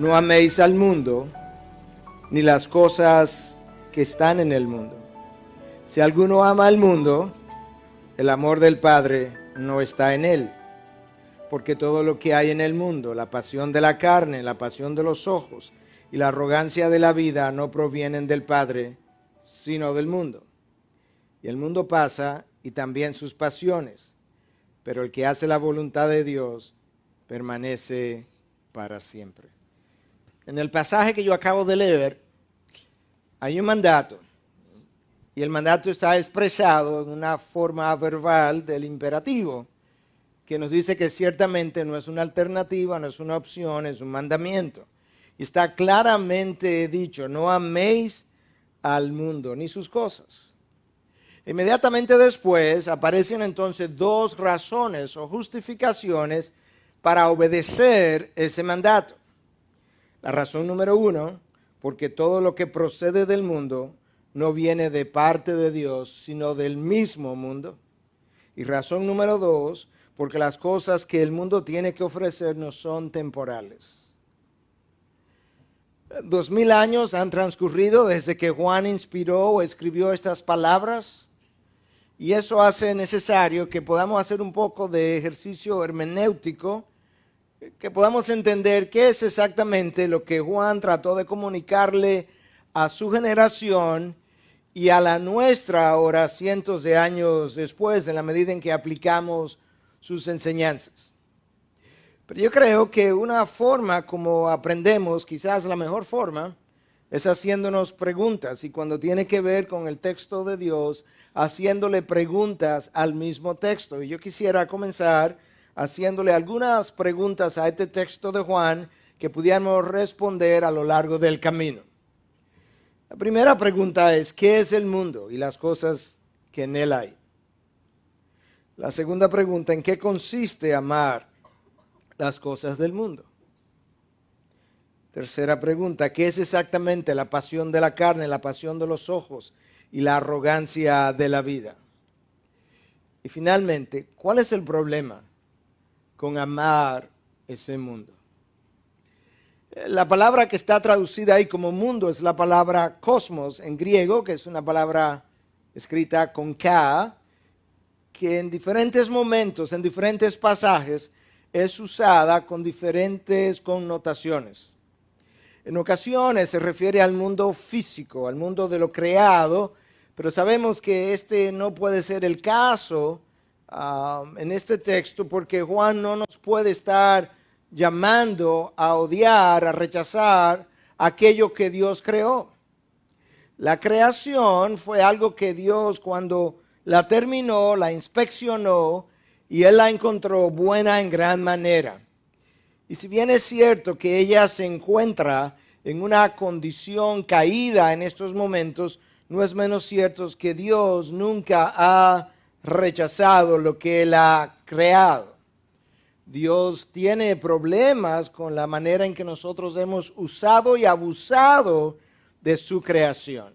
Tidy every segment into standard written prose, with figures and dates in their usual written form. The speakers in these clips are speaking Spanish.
no améis al mundo, ni las cosas que están en el mundo. Si alguno ama al mundo, el amor del Padre no está en él. Porque todo lo que hay en el mundo, la pasión de la carne, la pasión de los ojos y la arrogancia de la vida, no provienen del Padre, sino del mundo. Y el mundo pasa y también sus pasiones, pero el que hace la voluntad de Dios permanece para siempre. En el pasaje que yo acabo de leer, hay un mandato, y el mandato está expresado en una forma verbal del imperativo, que nos dice que ciertamente no es una alternativa, no es una opción, es un mandamiento. Y está claramente dicho, no améis al mundo ni sus cosas. Inmediatamente después aparecen entonces dos razones o justificaciones para obedecer ese mandato. La razón número uno, porque todo lo que procede del mundo no viene de parte de Dios, sino del mismo mundo. Y razón número dos, porque las cosas que el mundo tiene que ofrecernos son temporales. 2000 años han transcurrido desde que Juan inspiró o escribió estas palabras, y eso hace necesario que podamos hacer un poco de ejercicio hermenéutico, que podamos entender qué es exactamente lo que Juan trató de comunicarle a su generación y a la nuestra ahora, cientos de años después, en la medida en que aplicamos sus enseñanzas. Pero yo creo que una forma como aprendemos, quizás la mejor forma, es haciéndonos preguntas, y cuando tiene que ver con el texto de Dios, haciéndole preguntas al mismo texto. Y yo quisiera comenzar haciéndole algunas preguntas a este texto de Juan que pudiéramos responder a lo largo del camino. La primera pregunta es, ¿qué es el mundo y las cosas que en él hay? La segunda pregunta, ¿en qué consiste amar las cosas del mundo? Tercera pregunta, ¿qué es exactamente la pasión de la carne, la pasión de los ojos y la arrogancia de la vida? Y finalmente, ¿cuál es el problema con amar ese mundo? La palabra que está traducida ahí como mundo es la palabra cosmos en griego, que es una palabra escrita con K, que en diferentes momentos, en diferentes pasajes, es usada con diferentes connotaciones. En ocasiones se refiere al mundo físico, al mundo de lo creado, pero sabemos que este no puede ser el caso en este texto, porque Juan no nos puede estar llamando a odiar, a rechazar aquello que Dios creó. La creación fue algo que Dios, cuando la terminó, la inspeccionó y Él la encontró buena en gran manera. Y si bien es cierto que ella se encuentra en una condición caída en estos momentos, no es menos cierto que Dios nunca ha rechazado lo que Él ha creado. Dios tiene problemas con la manera en que nosotros hemos usado y abusado de su creación.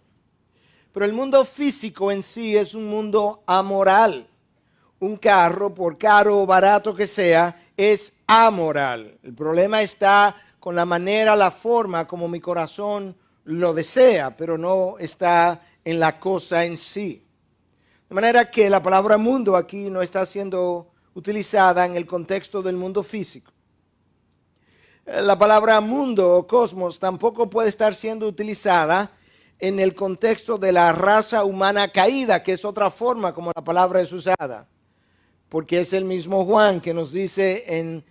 Pero el mundo físico en sí es un mundo amoral. Un carro, por caro o barato que sea, es amoral. El problema está con la manera, la forma como mi corazón lo desea, pero no está en la cosa en sí. De manera que la palabra mundo aquí no está siendo utilizada en el contexto del mundo físico. La palabra mundo o cosmos tampoco puede estar siendo utilizada en el contexto de la raza humana caída, que es otra forma como la palabra es usada. Porque es el mismo Juan que nos dice en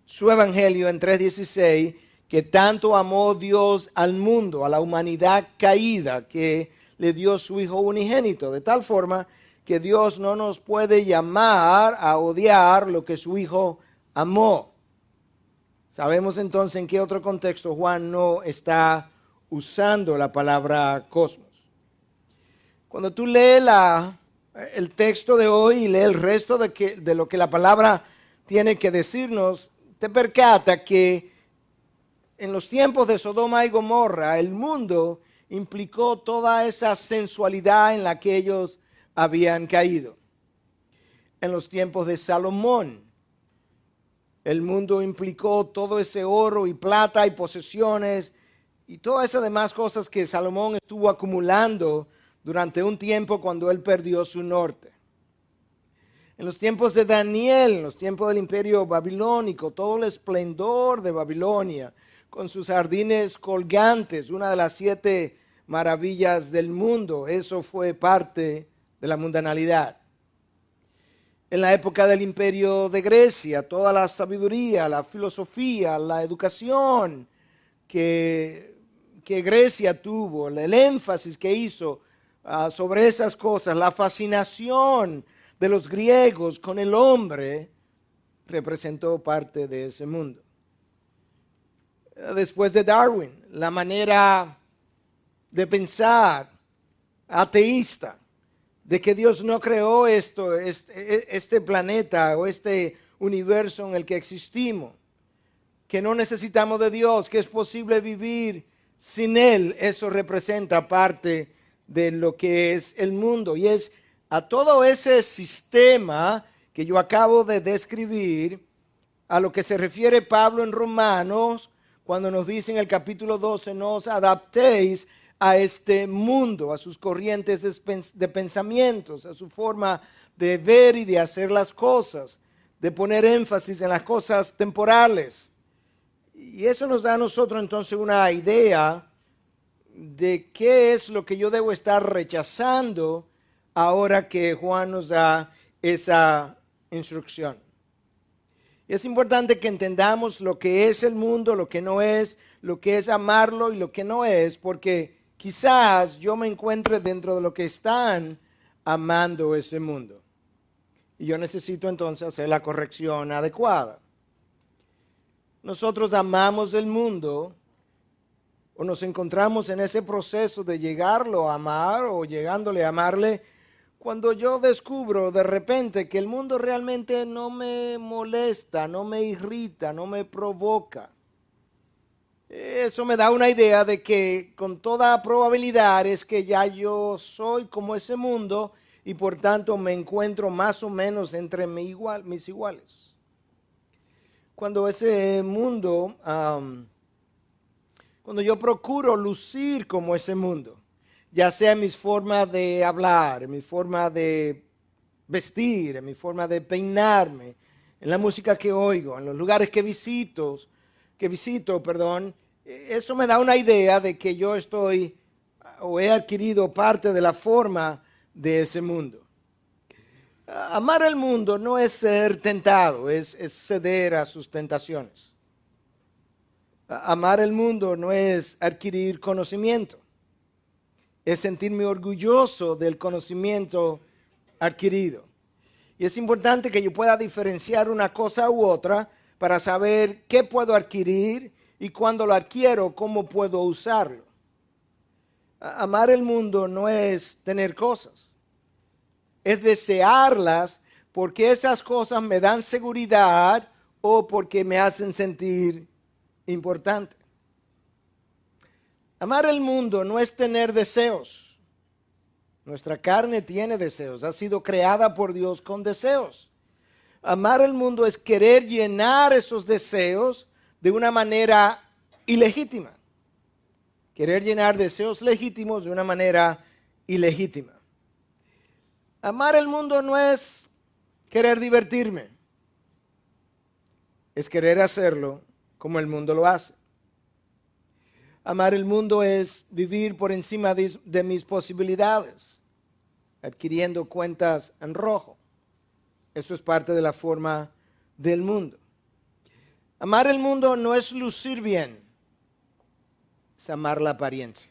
su evangelio en 3:16 que tanto amó Dios al mundo, a la humanidad caída, que le dio su Hijo unigénito, de tal forma que Dios no nos puede llamar a odiar lo que su Hijo amó. Sabemos entonces en qué otro contexto Juan no está usando la palabra cosmos. Cuando tú lees el texto de hoy y lees el resto de lo que la palabra tiene que decirnos, te percata que en los tiempos de Sodoma y Gomorra, el mundo implicó toda esa sensualidad en la que ellos habían caído. En los tiempos de Salomón, El mundo implicó todo ese oro y plata y posesiones y todas esas demás cosas que Salomón estuvo acumulando durante un tiempo cuando él perdió su norte. En los tiempos de Daniel, en los tiempos del imperio babilónico, todo el esplendor de Babilonia, con sus jardines colgantes, una de las 7 maravillas del mundo, eso fue parte de la mundanalidad. En la época del imperio de Grecia, toda la sabiduría, la filosofía, la educación que Grecia tuvo, el énfasis que hizo sobre esas cosas, la fascinación de los griegos con el hombre, representó parte de ese mundo. Después de Darwin, la manera de pensar ateísta, de que Dios no creó este planeta o este universo en el que existimos, que no necesitamos de Dios, que es posible vivir sin Él, eso representa parte de lo que es el mundo. Y es a todo ese sistema que yo acabo de describir, a lo que se refiere Pablo en Romanos, cuando nos dice en el capítulo 12, no os adaptéis a este mundo, a sus corrientes de pensamientos, a su forma de ver y de hacer las cosas, de poner énfasis en las cosas temporales. Y eso nos da a nosotros entonces una idea de qué es lo que yo debo estar rechazando ahora que Juan nos da esa instrucción. Y es importante que entendamos lo que es el mundo, lo que no es, lo que es amarlo y lo que no es, porque quizás yo me encuentre dentro de lo que están amando ese mundo. Y yo necesito entonces hacer la corrección adecuada. Nosotros amamos el mundo o nos encontramos en ese proceso de llegarlo a amar o llegándole a amarle cuando yo descubro de repente que el mundo realmente no me molesta, no me irrita, no me provoca. Eso me da una idea de que con toda probabilidad es que ya yo soy como ese mundo y por tanto me encuentro más o menos entre mis iguales. Cuando ese mundo, cuando yo procuro lucir como ese mundo, ya sea en mi forma de hablar, en mi forma de vestir, en mi forma de peinarme, en la música que oigo, en los lugares que visito, eso me da una idea de que yo estoy o he adquirido parte de la forma de ese mundo. Amar el mundo no es ser tentado, es ceder a sus tentaciones. Amar el mundo no es adquirir conocimiento, es sentirme orgulloso del conocimiento adquirido. Y es importante que yo pueda diferenciar una cosa u otra para saber qué puedo adquirir y cuando lo adquiero, cómo puedo usarlo. Amar el mundo no es tener cosas, es desearlas porque esas cosas me dan seguridad o porque me hacen sentir importante. Amar el mundo no es tener deseos. Nuestra carne tiene deseos, ha sido creada por Dios con deseos. Amar el mundo es querer llenar esos deseos de una manera ilegítima. Querer llenar deseos legítimos de una manera ilegítima. Amar el mundo no es querer divertirme, es querer hacerlo como el mundo lo hace. Amar el mundo es vivir por encima de mis posibilidades, adquiriendo cuentas en rojo. Eso es parte de la forma del mundo. Amar el mundo no es lucir bien, es amar la apariencia.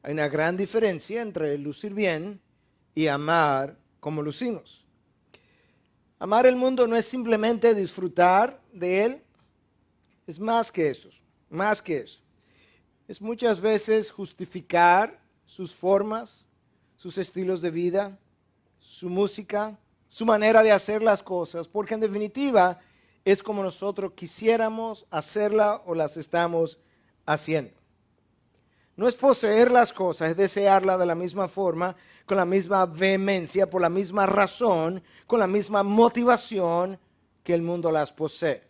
Hay una gran diferencia entre lucir bien y amar como lucimos. Amar el mundo no es simplemente disfrutar de él, es más que eso, más que eso. Es muchas veces justificar sus formas, sus estilos de vida, su música, su manera de hacer las cosas, porque en definitiva es como nosotros quisiéramos hacerla o las estamos haciendo. No es poseer las cosas, es desearlas de la misma forma, con la misma vehemencia, por la misma razón, con la misma motivación que el mundo las posee.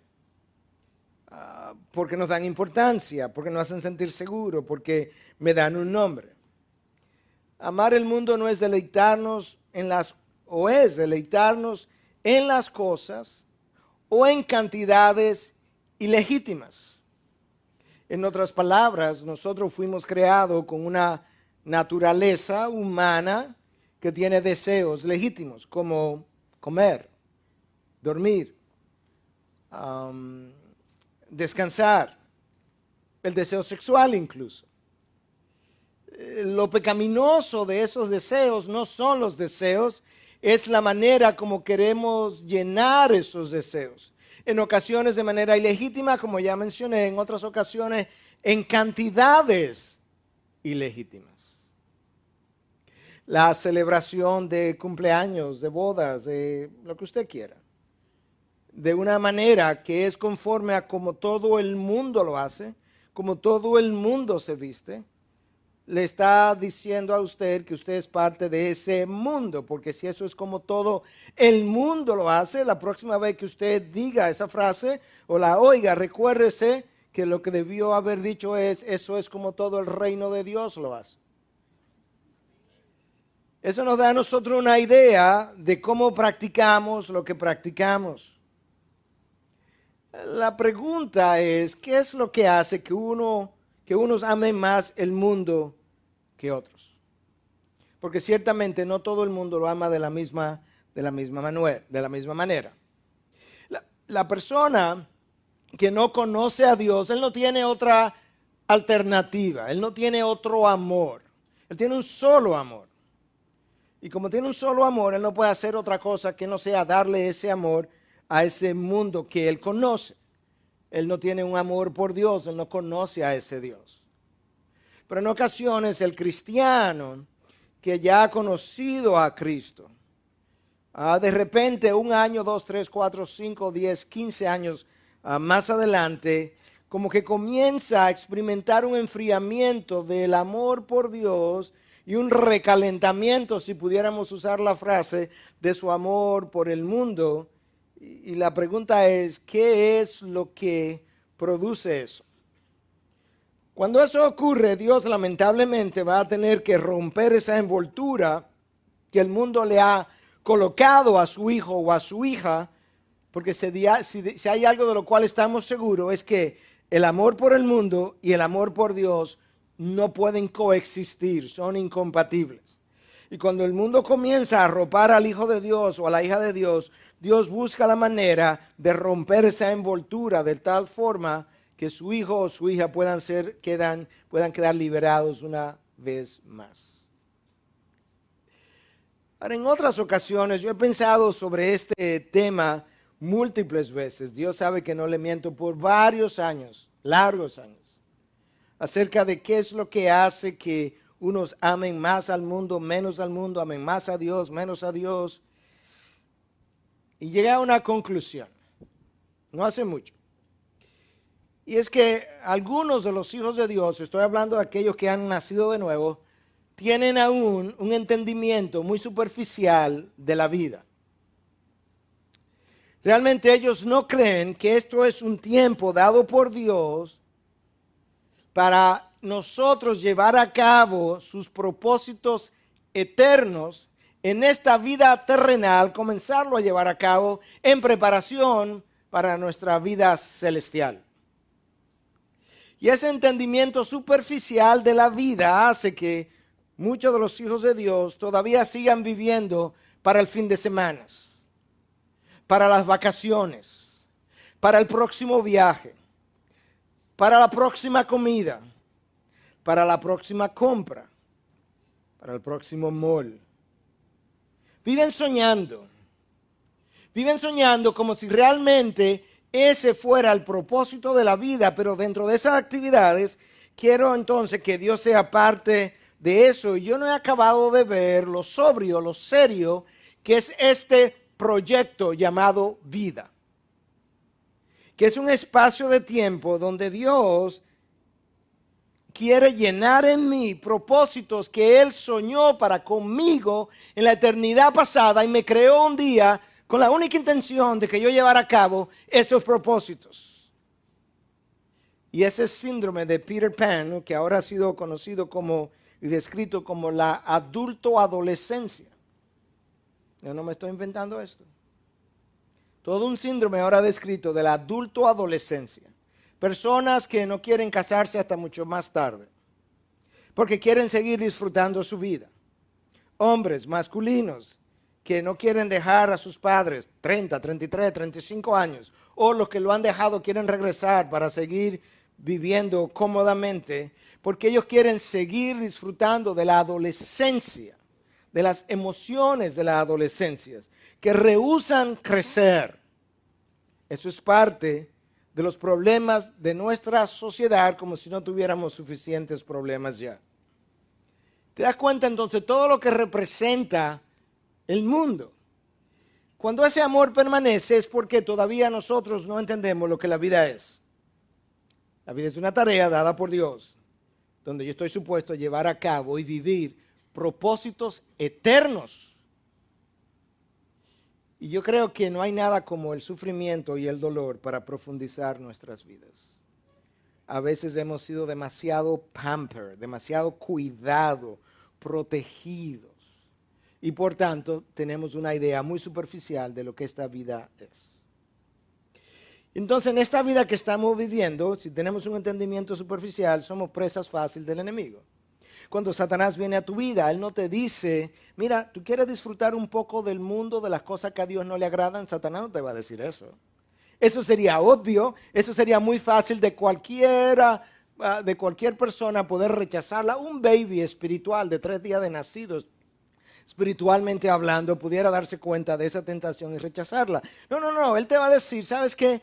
Porque nos dan importancia, porque nos hacen sentir seguro, porque me dan un nombre. Amar el mundo no es deleitarnos es deleitarnos en las cosas o en cantidades ilegítimas. En otras palabras, nosotros fuimos creados con una naturaleza humana que tiene deseos legítimos, como comer, dormir, descansar, el deseo sexual incluso. Lo pecaminoso de esos deseos no son los deseos, es la manera como queremos llenar esos deseos. En ocasiones de manera ilegítima, como ya mencioné, en otras ocasiones en cantidades ilegítimas. La celebración de cumpleaños, de bodas, de lo que usted quiera, de una manera que es conforme a como todo el mundo lo hace, como todo el mundo se viste, le está diciendo a usted que usted es parte de ese mundo, porque si eso es como todo el mundo lo hace, la próxima vez que usted diga esa frase o la oiga, recuérdese que lo que debió haber dicho es, eso es como todo el reino de Dios lo hace. Eso nos da a nosotros una idea de cómo practicamos lo que practicamos. La pregunta es, ¿qué es lo que hace que unos amen más el mundo que otros? Porque ciertamente no todo el mundo lo ama de la misma manera. La persona que no conoce a Dios, él no tiene otra alternativa, él no tiene otro amor, él tiene un solo amor. Y como tiene un solo amor, él no puede hacer otra cosa que no sea darle ese amor a ese mundo que él conoce. Él no tiene un amor por Dios, él no conoce a ese Dios. Pero en ocasiones el cristiano que ya ha conocido a Cristo, de repente 1 año, 2, 3, 4, 5, 10, 15 años más adelante, como que comienza a experimentar un enfriamiento del amor por Dios y un recalentamiento, si pudiéramos usar la frase, de su amor por el mundo. Y la pregunta es, ¿qué es lo que produce eso? Cuando eso ocurre, Dios lamentablemente va a tener que romper esa envoltura que el mundo le ha colocado a su hijo o a su hija, porque si hay algo de lo cual estamos seguros es que el amor por el mundo y el amor por Dios no pueden coexistir, son incompatibles. Y cuando el mundo comienza a arropar al Hijo de Dios o a la hija de Dios, Dios busca la manera de romper esa envoltura de tal forma que su hijo o su hija puedan quedar liberados una vez más. Ahora, en otras ocasiones yo he pensado sobre este tema múltiples veces. Dios sabe que no le miento, por varios años, largos años, acerca de qué es lo que hace que unos amen más al mundo, menos al mundo, amen más a Dios, menos a Dios. Y llegué a una conclusión, no hace mucho. Y es que algunos de los hijos de Dios, estoy hablando de aquellos que han nacido de nuevo, tienen aún un entendimiento muy superficial de la vida. Realmente ellos no creen que esto es un tiempo dado por Dios para nosotros llevar a cabo sus propósitos eternos en esta vida terrenal, comenzarlo a llevar a cabo en preparación para nuestra vida celestial. Y ese entendimiento superficial de la vida hace que muchos de los hijos de Dios todavía sigan viviendo para el fin de semana, para las vacaciones, para el próximo viaje, para la próxima comida, para la próxima compra, para el próximo mall. Viven soñando como si realmente ese fuera el propósito de la vida, pero dentro de esas actividades quiero entonces que Dios sea parte de eso. Y yo no he acabado de ver lo sobrio, lo serio que es este proyecto llamado vida, que es un espacio de tiempo donde Dios quiere llenar en mí propósitos que Él soñó para conmigo en la eternidad pasada y me creó un día con la única intención de que yo llevara a cabo esos propósitos. Y ese síndrome de Peter Pan, que ahora ha sido conocido como y descrito como la adulto-adolescencia. Yo no me estoy inventando esto. Todo un síndrome ahora descrito de la adulto-adolescencia. Personas que no quieren casarse hasta mucho más tarde, porque quieren seguir disfrutando su vida. Hombres masculinos que no quieren dejar a sus padres 30, 33, 35 años, o los que lo han dejado quieren regresar para seguir viviendo cómodamente, porque ellos quieren seguir disfrutando de la adolescencia, de las emociones de la adolescencia, que rehúsan crecer. Eso es parte de los problemas de nuestra sociedad, como si no tuviéramos suficientes problemas ya. ¿Te das cuenta entonces todo lo que representa el mundo? Cuando ese amor permanece es porque todavía nosotros no entendemos lo que la vida es. La vida es una tarea dada por Dios, donde yo estoy supuesto a llevar a cabo y vivir propósitos eternos. Y yo creo que no hay nada como el sufrimiento y el dolor para profundizar nuestras vidas. A veces hemos sido demasiado pampered, demasiado cuidado, protegidos. Y por tanto tenemos una idea muy superficial de lo que esta vida es. Entonces en esta vida que estamos viviendo, si tenemos un entendimiento superficial, somos presas fáciles del enemigo. Cuando Satanás viene a tu vida, él no te dice, mira, ¿tú quieres disfrutar un poco del mundo, de las cosas que a Dios no le agradan? Satanás no te va a decir eso. Eso sería obvio, eso sería muy fácil de cualquier persona poder rechazarla. Un baby espiritual de 3 días de nacido, espiritualmente hablando, pudiera darse cuenta de esa tentación y rechazarla. No, él te va a decir, ¿sabes qué?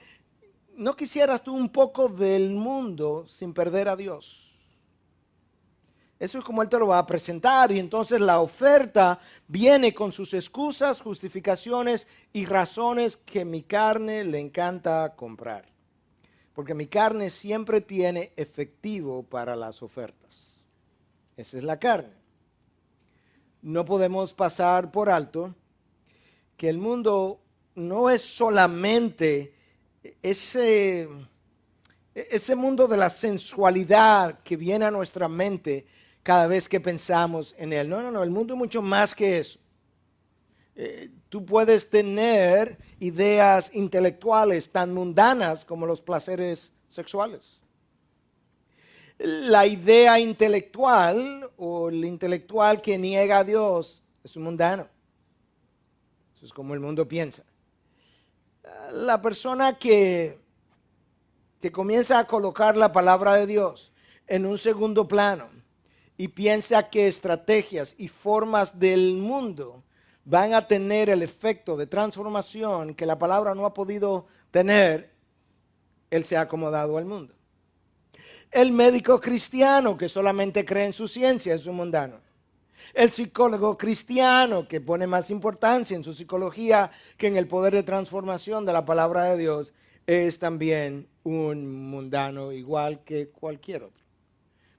¿No quisieras tú un poco del mundo sin perder a Dios? Eso es como él te lo va a presentar, y entonces la oferta viene con sus excusas, justificaciones y razones que mi carne le encanta comprar. Porque mi carne siempre tiene efectivo para las ofertas. Esa es la carne. No podemos pasar por alto que el mundo no es solamente ese mundo de la sensualidad que viene a nuestra mente cada vez que pensamos en él. No, el mundo es mucho más que eso. Tú puedes tener ideas intelectuales tan mundanas como los placeres sexuales. La idea intelectual o el intelectual que niega a Dios es un mundano. Eso es como el mundo piensa. La persona que comienza a colocar la palabra de Dios en un segundo plano y piensa que estrategias y formas del mundo van a tener el efecto de transformación que la palabra no ha podido tener, él se ha acomodado al mundo. El médico cristiano que solamente cree en su ciencia es un mundano. El psicólogo cristiano que pone más importancia en su psicología que en el poder de transformación de la palabra de Dios es también un mundano igual que cualquier otro.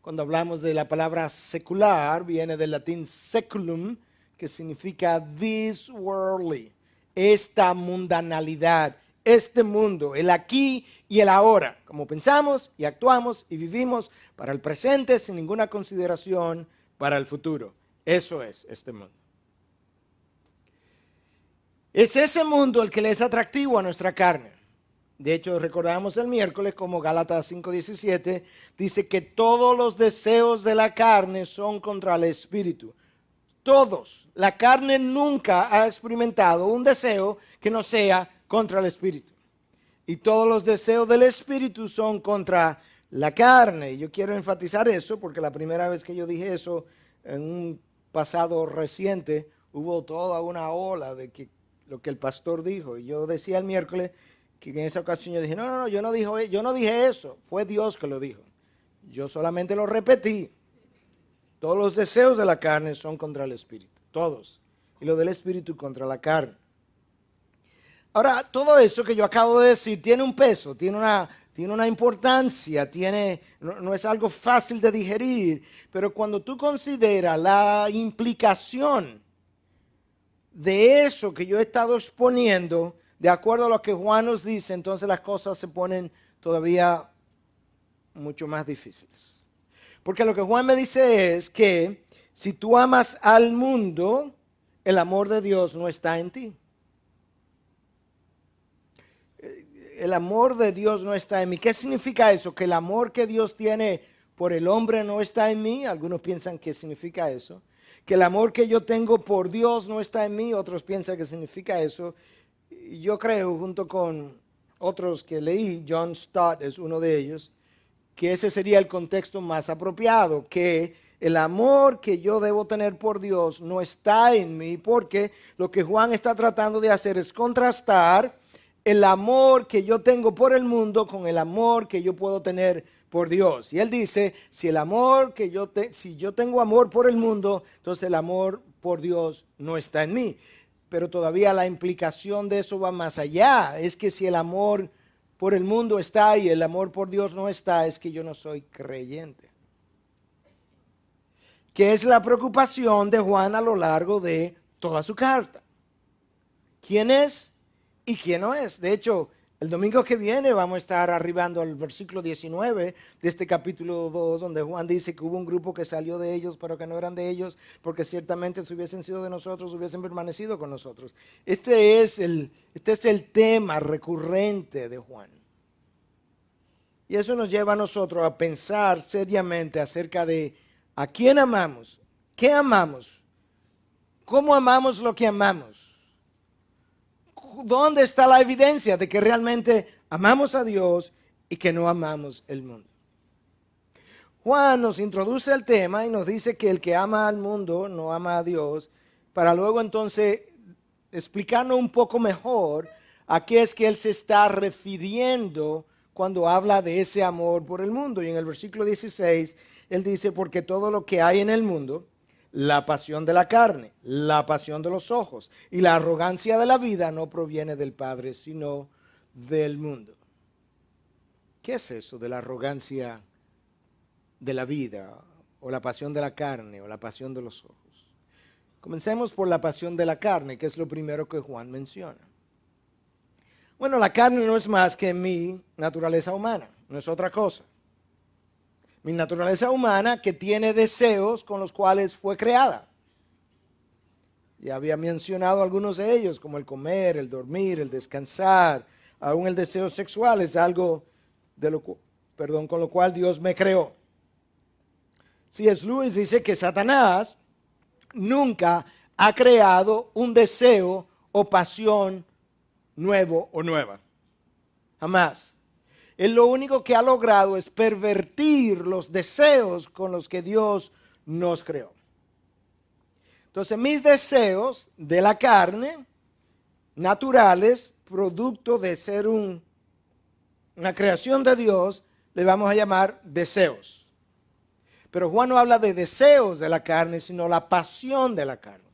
Cuando hablamos de la palabra secular, viene del latín seculum, que significa this worldly, esta mundanalidad, este mundo, el aquí y el ahora, como pensamos y actuamos y vivimos para el presente sin ninguna consideración para el futuro. Eso es este mundo. Es ese mundo el que le es atractivo a nuestra carne. De hecho, recordamos el miércoles como Gálatas 5:17 dice que todos los deseos de la carne son contra el espíritu. Todos. La carne nunca ha experimentado un deseo que no sea contra el espíritu. Y todos los deseos del espíritu son contra la carne. Y yo quiero enfatizar eso porque la primera vez que yo dije eso en un pasado reciente hubo toda una ola de que lo que el pastor dijo. Y yo decía el miércoles que en esa ocasión yo dije, no, yo no dije eso, fue Dios que lo dijo. Yo solamente lo repetí. Todos los deseos de la carne son contra el espíritu, todos. Y lo del espíritu contra la carne. Ahora, todo eso que yo acabo de decir tiene un peso, tiene una importancia, no es algo fácil de digerir, pero cuando tú consideras la implicación de eso que yo he estado exponiendo, de acuerdo a lo que Juan nos dice, entonces las cosas se ponen todavía mucho más difíciles. Porque lo que Juan me dice es que si tú amas al mundo, el amor de Dios no está en ti. El amor de Dios no está en mí. ¿Qué significa eso? Que el amor que Dios tiene por el hombre no está en mí. Algunos piensan que significa eso. Que el amor que yo tengo por Dios no está en mí. Otros piensan que significa eso. Yo creo, junto con otros que leí, John Stott es uno de ellos, que ese sería el contexto más apropiado, que el amor que yo debo tener por Dios no está en mí, porque lo que Juan está tratando de hacer es contrastar el amor que yo tengo por el mundo con el amor que yo puedo tener por Dios. Y él dice, si yo tengo amor por el mundo, entonces el amor por Dios no está en mí. Pero todavía la implicación de eso va más allá. Es que si el amor por el mundo está y el amor por Dios no está, es que yo no soy creyente. Que es la preocupación de Juan a lo largo de toda su carta. ¿Quién es y quién no es? De hecho, el domingo que viene vamos a estar arribando al versículo 19 de este capítulo 2, donde Juan dice que hubo un grupo que salió de ellos, pero que no eran de ellos, porque ciertamente si hubiesen sido de nosotros, hubiesen permanecido con nosotros. Este es el tema recurrente de Juan. Y eso nos lleva a nosotros a pensar seriamente acerca de a quién amamos, qué amamos, cómo amamos lo que amamos. ¿Dónde está la evidencia de que realmente amamos a Dios y que no amamos el mundo? Juan nos introduce el tema y nos dice que el que ama al mundo no ama a Dios, para luego entonces explicarnos un poco mejor a qué es que él se está refiriendo cuando habla de ese amor por el mundo. Y en el versículo 16, él dice, porque todo lo que hay en el mundo, la pasión de la carne, la pasión de los ojos y la arrogancia de la vida no proviene del Padre, sino del mundo. ¿Qué es eso de la arrogancia de la vida, o la pasión de la carne, o la pasión de los ojos? Comencemos por la pasión de la carne, que es lo primero que Juan menciona. Bueno, la carne no es más que mi naturaleza humana, no es otra cosa. Mi naturaleza humana que tiene deseos con los cuales fue creada. Ya había mencionado algunos de ellos, como el comer, el dormir, el descansar, aún el deseo sexual es algo con lo cual Dios me creó. C.S. Lewis dice que Satanás nunca ha creado un deseo o pasión nuevo o nueva. Jamás. Él lo único que ha logrado es pervertir los deseos con los que Dios nos creó. Entonces, mis deseos de la carne, naturales, producto de ser una creación de Dios, le vamos a llamar deseos. Pero Juan no habla de deseos de la carne, sino la pasión de la carne.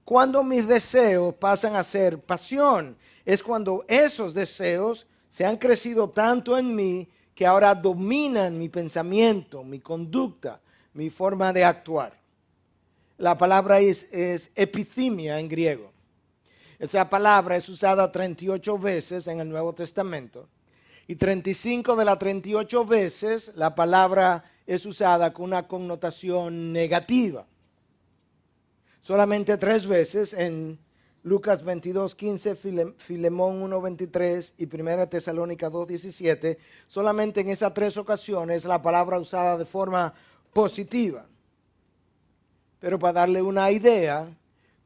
Cuando mis deseos pasan a ser pasión, es cuando esos deseos se han crecido tanto en mí que ahora dominan mi pensamiento, mi conducta, mi forma de actuar. La palabra es epithemia en griego. Esa palabra es usada 38 veces en el Nuevo Testamento. Y 35 de las 38 veces la palabra es usada con una connotación negativa. Solamente 3 veces en Lucas 22:15, Filemón 1:23 y 1 Tesalónica 2:17, solamente en esas 3 ocasiones la palabra usada de forma positiva. Pero para darle una idea,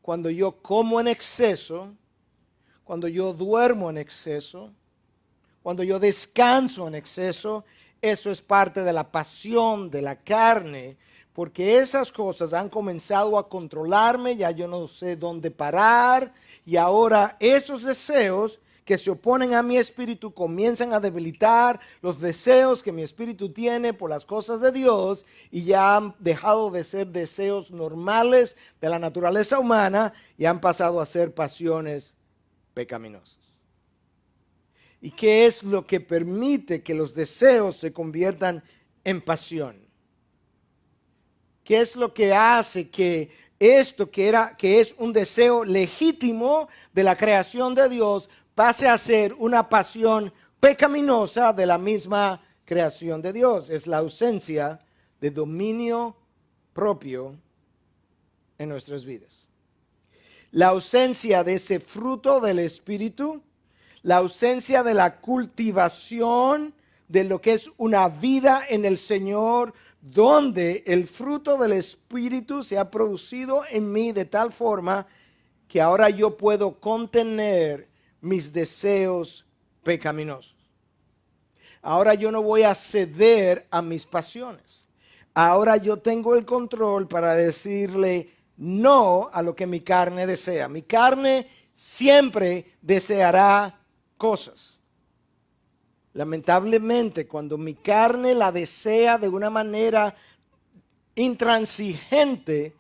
cuando yo como en exceso, cuando yo duermo en exceso, cuando yo descanso en exceso, eso es parte de la pasión de la carne, porque esas cosas han comenzado a controlarme, ya yo no sé dónde parar, y ahora esos deseos que se oponen a mi espíritu comienzan a debilitar los deseos que mi espíritu tiene por las cosas de Dios, y ya han dejado de ser deseos normales de la naturaleza humana y han pasado a ser pasiones pecaminosas. ¿Y qué es lo que permite que los deseos se conviertan en pasión? ¿Qué es lo que hace que esto que es un deseo legítimo de la creación de Dios pase a ser una pasión pecaminosa de la misma creación de Dios. Es la ausencia de dominio propio en nuestras vidas. La ausencia de ese fruto del Espíritu, la ausencia de la cultivación de lo que es una vida en el Señor, donde el fruto del Espíritu se ha producido en mí de tal forma que ahora yo puedo contener mis deseos pecaminosos. Ahora yo no voy a ceder a mis pasiones. Ahora yo tengo el control para decirle no a lo que mi carne desea. Mi carne siempre deseará cosas. Lamentablemente, cuando mi carne la desea de una manera intransigente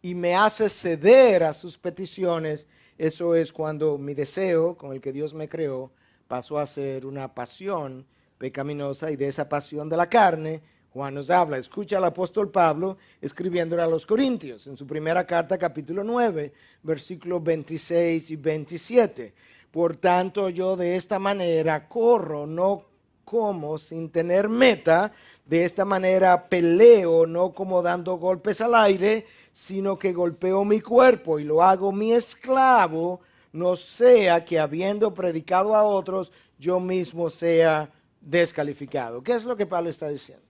y me hace ceder a sus peticiones, eso es cuando mi deseo con el que Dios me creó pasó a ser una pasión pecaminosa, y de esa pasión de la carne Juan nos habla. Escucha al apóstol Pablo escribiéndole a los Corintios en su primera carta, capítulo 9, versículos 26 y 27. Por tanto, yo de esta manera corro, no como sin tener meta. De esta manera peleo, no como dando golpes al aire, sino que golpeo mi cuerpo y lo hago mi esclavo, no sea que habiendo predicado a otros, yo mismo sea descalificado. ¿Qué es lo que Pablo está diciendo?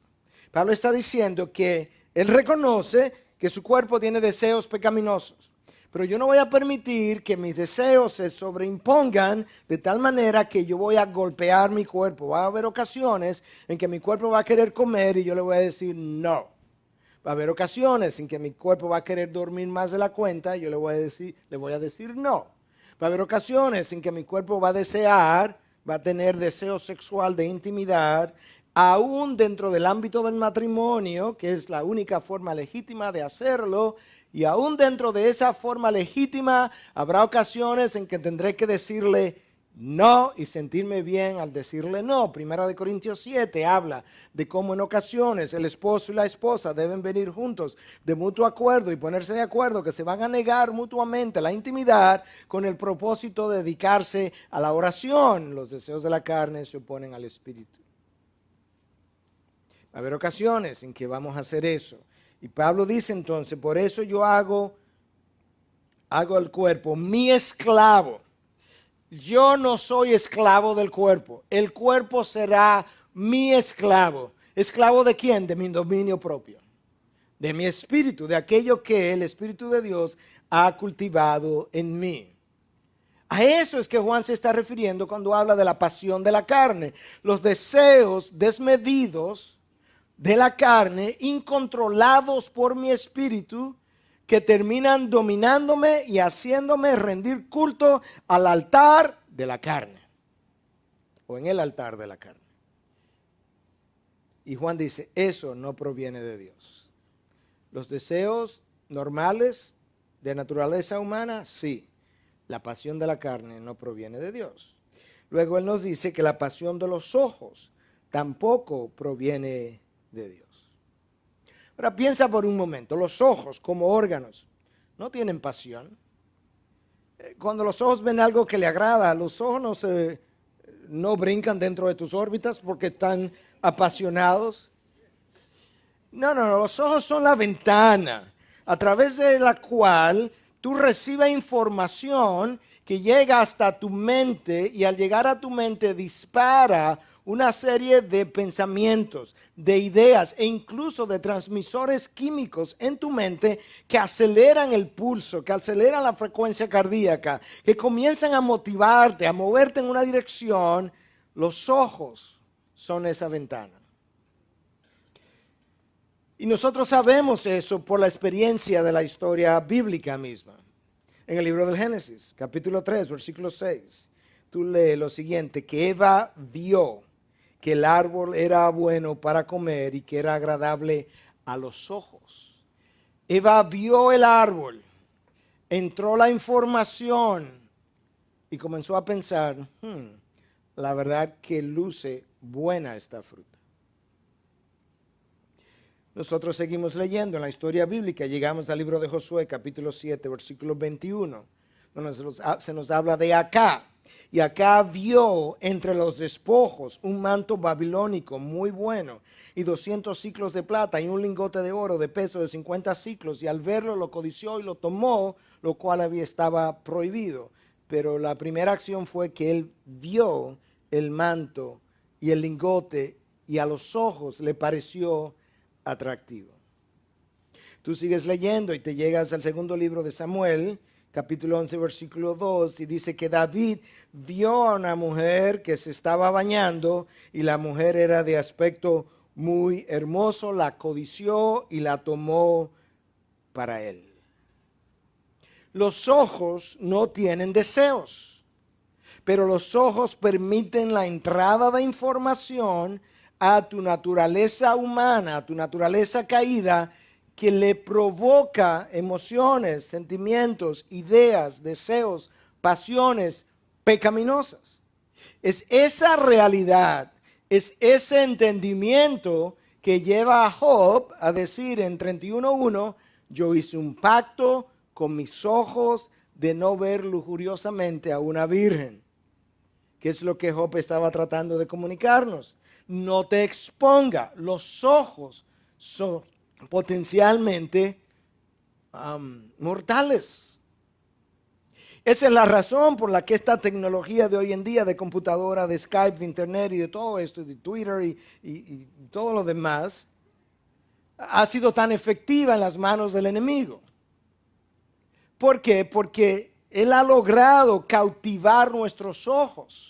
Pablo está diciendo que él reconoce que su cuerpo tiene deseos pecaminosos, pero yo no voy a permitir que mis deseos se sobreimpongan de tal manera que yo voy a golpear mi cuerpo. Va a haber ocasiones en que mi cuerpo va a querer comer y yo le voy a decir no. Va a haber ocasiones en que mi cuerpo va a querer dormir más de la cuenta y yo le voy a decir no. Va a haber ocasiones en que mi cuerpo va a desear, va a tener deseo sexual de intimidad, aún dentro del ámbito del matrimonio, que es la única forma legítima de hacerlo. Y aún dentro de esa forma legítima, habrá ocasiones en que tendré que decirle no y sentirme bien al decirle no. Primera de Corintios 7 habla de cómo en ocasiones el esposo y la esposa deben venir juntos de mutuo acuerdo y ponerse de acuerdo que se van a negar mutuamente la intimidad con el propósito de dedicarse a la oración. Los deseos de la carne se oponen al espíritu. Va a haber ocasiones en que vamos a hacer eso. Y Pablo dice entonces, por eso yo hago al cuerpo mi esclavo. Yo no soy esclavo del cuerpo. El cuerpo será mi esclavo. ¿Esclavo de quién? De mi dominio propio. De mi espíritu, de aquello que el Espíritu de Dios ha cultivado en mí. A eso es que Juan se está refiriendo cuando habla de la pasión de la carne. Los deseos desmedidos de la carne, incontrolados por mi espíritu, que terminan dominándome y haciéndome rendir culto al altar de la carne, o en el altar de la carne. Y Juan dice, eso no proviene de Dios. Los deseos normales de naturaleza humana, sí. La pasión de la carne no proviene de Dios. Luego él nos dice que la pasión de los ojos tampoco proviene de Dios. Ahora piensa por un momento, los ojos como órganos no tienen pasión. Cuando los ojos ven algo que le agrada, los ojos no brincan dentro de tus órbitas porque están apasionados. No, los ojos son la ventana a través de la cual tú recibes información que llega hasta tu mente, y al llegar a tu mente dispara una serie de pensamientos, de ideas e incluso de transmisores químicos en tu mente que aceleran el pulso, que aceleran la frecuencia cardíaca, que comienzan a motivarte, a moverte en una dirección. Los ojos son esa ventana. Y nosotros sabemos eso por la experiencia de la historia bíblica misma. En el libro del Génesis, capítulo 3, versículo 6, tú lees lo siguiente, que Eva vio que el árbol era bueno para comer y que era agradable a los ojos. Eva vio el árbol, entró la información y comenzó a pensar, la verdad que luce buena esta fruta. Nosotros seguimos leyendo en la historia bíblica, llegamos al libro de Josué, capítulo 7, versículo 21, donde se nos habla de Acá. Y Acá vio entre los despojos un manto babilónico muy bueno y 200 siclos de plata y un lingote de oro de peso de 50 siclos. Y al verlo lo codició y lo tomó, lo cual estaba prohibido. Pero la primera acción fue que él vio el manto y el lingote y a los ojos le pareció atractivo. Tú sigues leyendo y te llegas al segundo libro de Samuel, capítulo 11, versículo 2, y dice que David vio a una mujer que se estaba bañando y la mujer era de aspecto muy hermoso, la codició y la tomó para él. Los ojos no tienen deseos, pero los ojos permiten la entrada de información a tu naturaleza humana, a tu naturaleza caída, que le provoca emociones, sentimientos, ideas, deseos, pasiones pecaminosas. Es esa realidad, es ese entendimiento que lleva a Job a decir en 31:1, yo hice un pacto con mis ojos de no ver lujuriosamente a una virgen. ¿Qué es lo que Job estaba tratando de comunicarnos? No te exponga. Los ojos son potencialmente mortales. Esa es la razón por la que esta tecnología de hoy en día de computadora, de Skype, de Internet y de todo esto, de Twitter y todo lo demás, ha sido tan efectiva en las manos del enemigo. ¿Por qué? Porque él ha logrado cautivar nuestros ojos.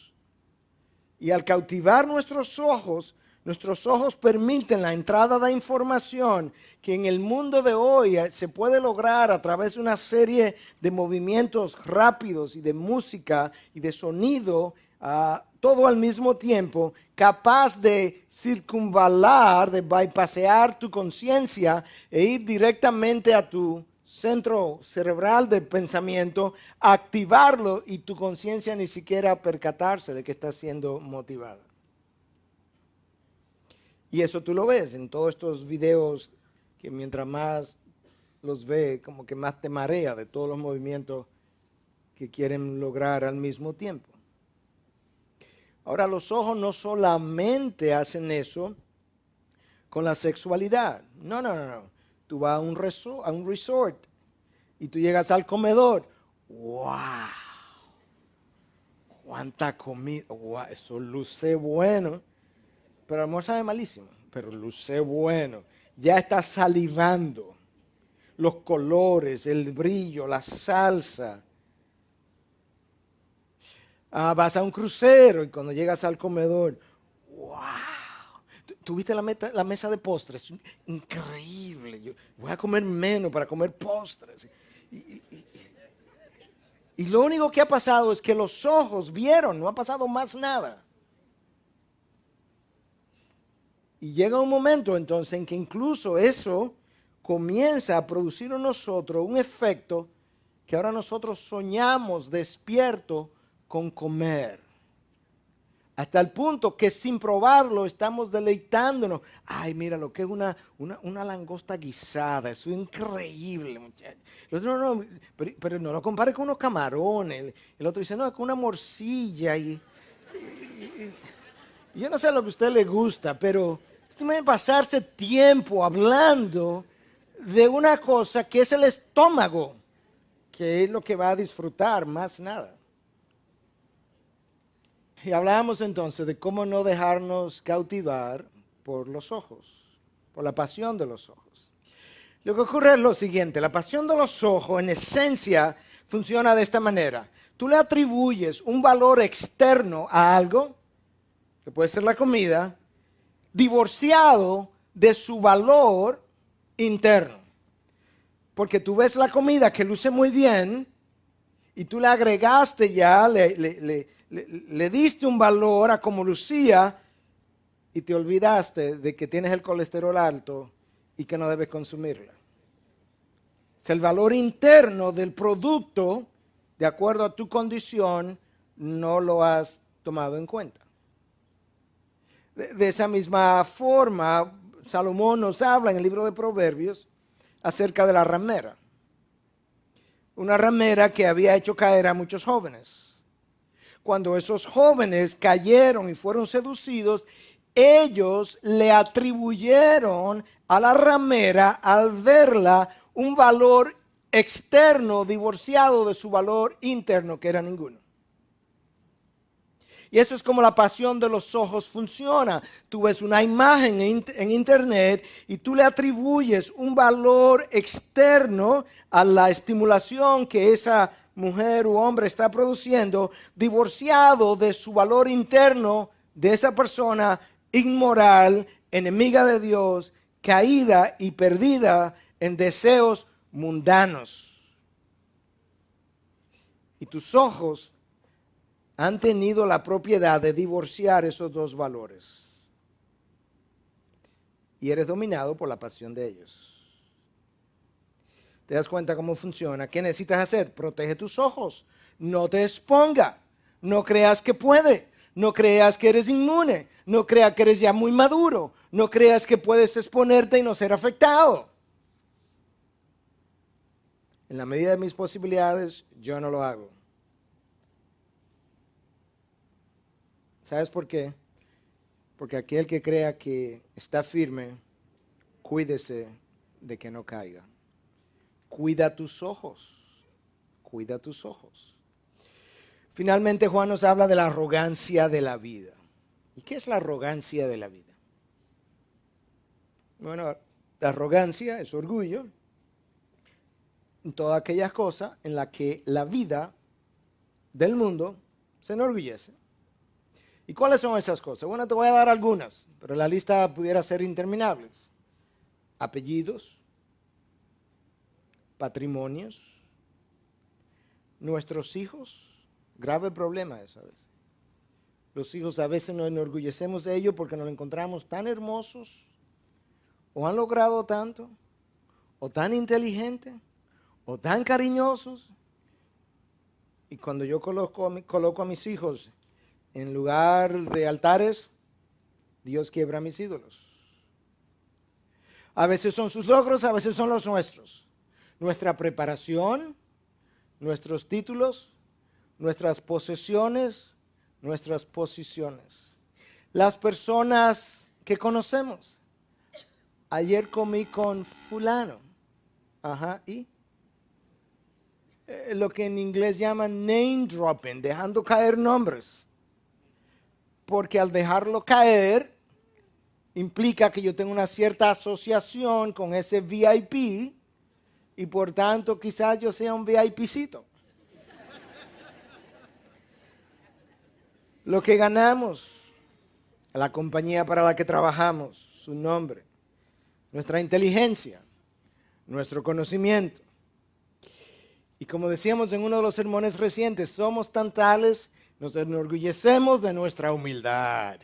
Y al cautivar nuestros ojos permiten la entrada de información que en el mundo de hoy se puede lograr a través de una serie de movimientos rápidos y de música y de sonido, todo al mismo tiempo, capaz de circunvalar, de bypassear tu conciencia e ir directamente a tu centro cerebral de pensamiento, activarlo y tu conciencia ni siquiera percatarse de que está siendo motivada. Y eso tú lo ves en todos estos videos que mientras más los ves, como que más te marea de todos los movimientos que quieren lograr al mismo tiempo. Ahora, los ojos no solamente hacen eso con la sexualidad. No. Tú vas a un resort y tú llegas al comedor. ¡Wow! ¡Cuánta comida! ¡Wow! Eso luce bueno. Pero el amor sabe malísimo. Pero luce bueno. Ya estás salivando. Los colores, el brillo, la salsa. Vas a un crucero y cuando llegas al comedor, ¡wow! ¿Tuviste la mesa de postres? Increíble. Yo voy a comer menos para comer postres. Y lo único que ha pasado es que los ojos vieron, no ha pasado más nada. Y llega un momento entonces en que incluso eso comienza a producir en nosotros un efecto que ahora nosotros soñamos despierto con comer. Hasta el punto que sin probarlo estamos deleitándonos. Ay, mira lo que es una langosta guisada. Eso es increíble, muchachos. No, pero no lo compare con unos camarones. El otro dice, no, es con una morcilla. Y yo no sé lo que a usted le gusta, pero usted puede pasarse tiempo hablando de una cosa que es el estómago, que es lo que va a disfrutar, más nada. Y hablábamos entonces de cómo no dejarnos cautivar por los ojos, por la pasión de los ojos. Lo que ocurre es lo siguiente, la pasión de los ojos en esencia funciona de esta manera. Tú le atribuyes un valor externo a algo, que puede ser la comida, divorciado de su valor interno. Porque tú ves la comida que luce muy bien y tú le agregaste ya, le diste un valor a como lucía y te olvidaste de que tienes el colesterol alto y que no debes consumirla. Es el valor interno del producto, de acuerdo a tu condición, no lo has tomado en cuenta. De esa misma forma, Salomón nos habla en el libro de Proverbios acerca de la ramera. Una ramera que había hecho caer a muchos jóvenes. Cuando esos jóvenes cayeron y fueron seducidos, ellos le atribuyeron a la ramera, al verla, un valor externo divorciado de su valor interno, que era ninguno. Y eso es como la pasión de los ojos funciona. Tú ves una imagen en internet y tú le atribuyes un valor externo a la estimulación que esa mujer u hombre está produciendo, divorciado de su valor interno de esa persona inmoral, enemiga de Dios, caída y perdida en deseos mundanos. Y tus ojos han tenido la propiedad de divorciar esos dos valores. Y eres dominado por la pasión de ellos. ¿Te das cuenta cómo funciona? ¿Qué necesitas hacer? Protege tus ojos. No te exponga. No creas que puede. No creas que eres inmune. No creas que eres ya muy maduro. No creas que puedes exponerte y no ser afectado. En la medida de mis posibilidades, yo no lo hago. ¿Sabes por qué? Porque aquel que crea que está firme, cuídese de que no caiga. Cuida tus ojos. Cuida tus ojos. Finalmente, Juan nos habla de la arrogancia de la vida. ¿Y qué es la arrogancia de la vida? Bueno, la arrogancia es orgullo en todas aquellas cosas en las que la vida del mundo se enorgullece. ¿Y cuáles son esas cosas? Bueno, te voy a dar algunas, pero la lista pudiera ser interminable. Apellidos, patrimonios, nuestros hijos, grave problema eso a veces. Los hijos a veces nos enorgullecemos de ellos porque nos encontramos tan hermosos, o han logrado tanto, o tan inteligentes, o tan cariñosos. Y cuando yo coloco a mis hijos en lugar de altares, Dios quiebra mis ídolos. A veces son sus logros, a veces son los nuestros. Nuestra preparación, nuestros títulos, nuestras posesiones, nuestras posiciones. Las personas que conocemos. Ayer comí con fulano. ¿Y? Lo que en inglés llaman name dropping, dejando caer nombres. Porque al dejarlo caer, implica que yo tengo una cierta asociación con ese VIP y por tanto quizás yo sea un VIPcito. Lo que ganamos, la compañía para la que trabajamos, su nombre, nuestra inteligencia, nuestro conocimiento. Y como decíamos en uno de los sermones recientes, somos tan tales, nos enorgullecemos de nuestra humildad.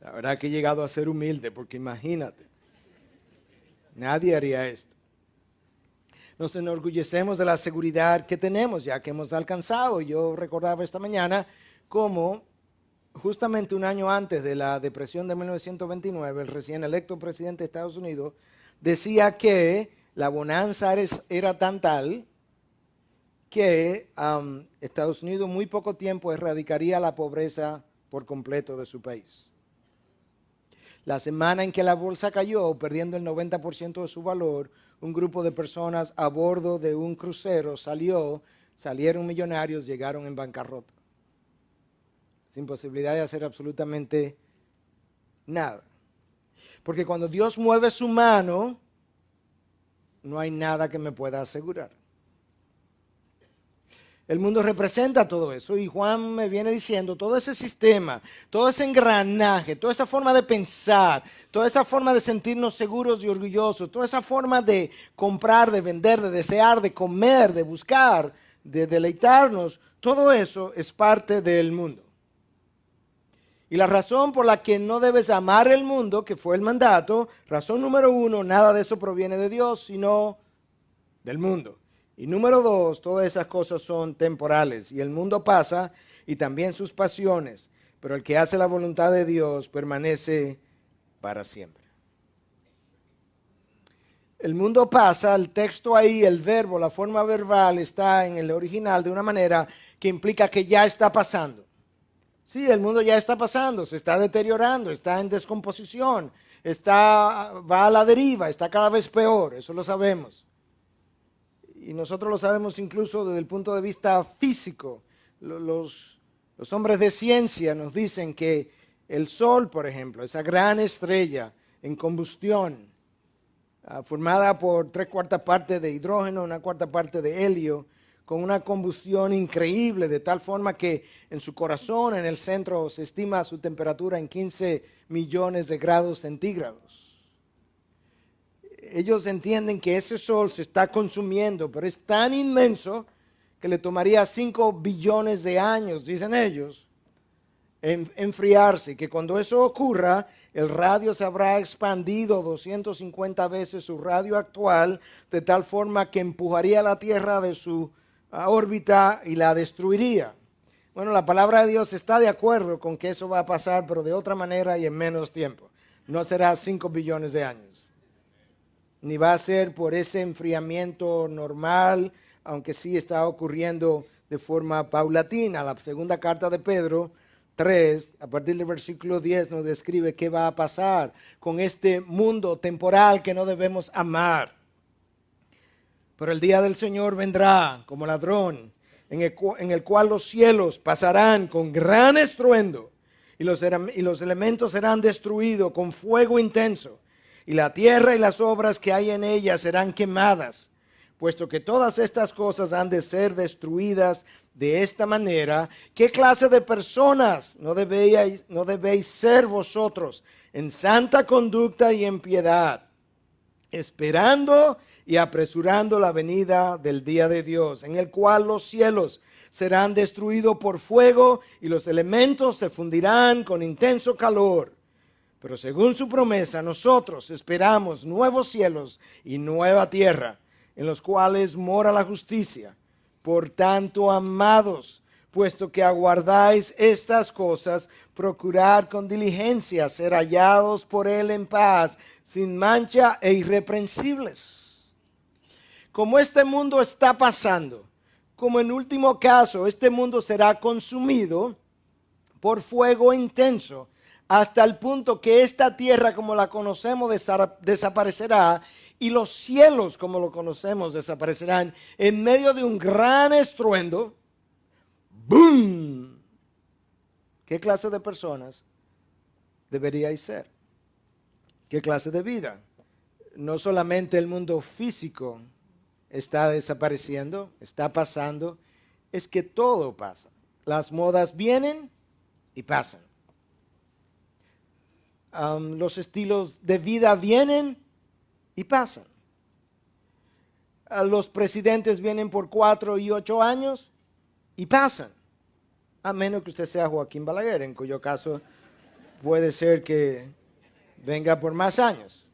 La verdad que he llegado a ser humilde, porque imagínate, nadie haría esto. Nos enorgullecemos de la seguridad que tenemos, ya que hemos alcanzado. Yo recordaba esta mañana cómo justamente un año antes de la depresión de 1929, el recién electo presidente de Estados Unidos decía que la bonanza era tan tal que Estados Unidos muy poco tiempo erradicaría la pobreza por completo de su país. La semana en que la bolsa cayó, perdiendo el 90% de su valor, un grupo de personas a bordo de un crucero salieron millonarios, llegaron en bancarrota, sin posibilidad de hacer absolutamente nada. Porque cuando Dios mueve su mano, no hay nada que me pueda asegurar. El mundo representa todo eso y Juan me viene diciendo todo ese sistema, todo ese engranaje, toda esa forma de pensar, toda esa forma de sentirnos seguros y orgullosos, toda esa forma de comprar, de vender, de desear, de comer, de buscar, de deleitarnos, todo eso es parte del mundo. Y la razón por la que no debes amar el mundo, que fue el mandato, razón número 1, nada de eso proviene de Dios, sino del mundo. Y número 2, todas esas cosas son temporales y el mundo pasa y también sus pasiones, pero el que hace la voluntad de Dios permanece para siempre. El mundo pasa, el texto ahí, el verbo, la forma verbal está en el original de una manera que implica que ya está pasando. Sí, el mundo ya está pasando, se está deteriorando, está en descomposición, va a la deriva, está cada vez peor, eso lo sabemos. Y nosotros lo sabemos incluso desde el punto de vista físico. Los hombres de ciencia nos dicen que el Sol, por ejemplo, esa gran estrella en combustión, formada por 3/4 partes de hidrógeno, 1/4 parte de helio, con una combustión increíble, de tal forma que en su corazón, en el centro, se estima su temperatura en 15 millones de grados centígrados. Ellos entienden que ese sol se está consumiendo, pero es tan inmenso que le tomaría 5 billones de años, dicen ellos, enfriarse, y que cuando eso ocurra, el radio se habrá expandido 250 veces su radio actual, de tal forma que empujaría la Tierra de su órbita y la destruiría. Bueno, la palabra de Dios está de acuerdo con que eso va a pasar, pero de otra manera y en menos tiempo. No será 5 billones de años. Ni va a ser por ese enfriamiento normal, aunque sí está ocurriendo de forma paulatina. La segunda carta de Pedro 3, a partir del versículo 10, nos describe qué va a pasar con este mundo temporal que no debemos amar. Pero el día del Señor vendrá como ladrón, en el cual los cielos pasarán con gran estruendo, y los elementos serán destruidos con fuego intenso, y la tierra y las obras que hay en ella serán quemadas. Puesto que todas estas cosas han de ser destruidas de esta manera, ¿qué clase de personas no debéis ser vosotros en santa conducta y en piedad, esperando y apresurando la venida del día de Dios, en el cual los cielos serán destruidos por fuego y los elementos se fundirán con intenso calor? Pero según su promesa, nosotros esperamos nuevos cielos y nueva tierra, en los cuales mora la justicia. Por tanto, amados, puesto que aguardáis estas cosas, procurad con diligencia ser hallados por Él en paz, sin mancha e irreprensibles. Como este mundo está pasando, como en último caso este mundo será consumido por fuego intenso, hasta el punto que esta tierra como la conocemos desaparecerá, y los cielos como lo conocemos desaparecerán en medio de un gran estruendo. ¡Boom! ¿Qué clase de personas deberíais ser? ¿Qué clase de vida? No solamente el mundo físico está desapareciendo, está pasando, es que todo pasa. Las modas vienen y pasan. Los estilos de vida vienen y pasan. Los presidentes vienen por 4 y 8 años y pasan. A menos que usted sea Joaquín Balaguer, en cuyo caso puede ser que venga por más años.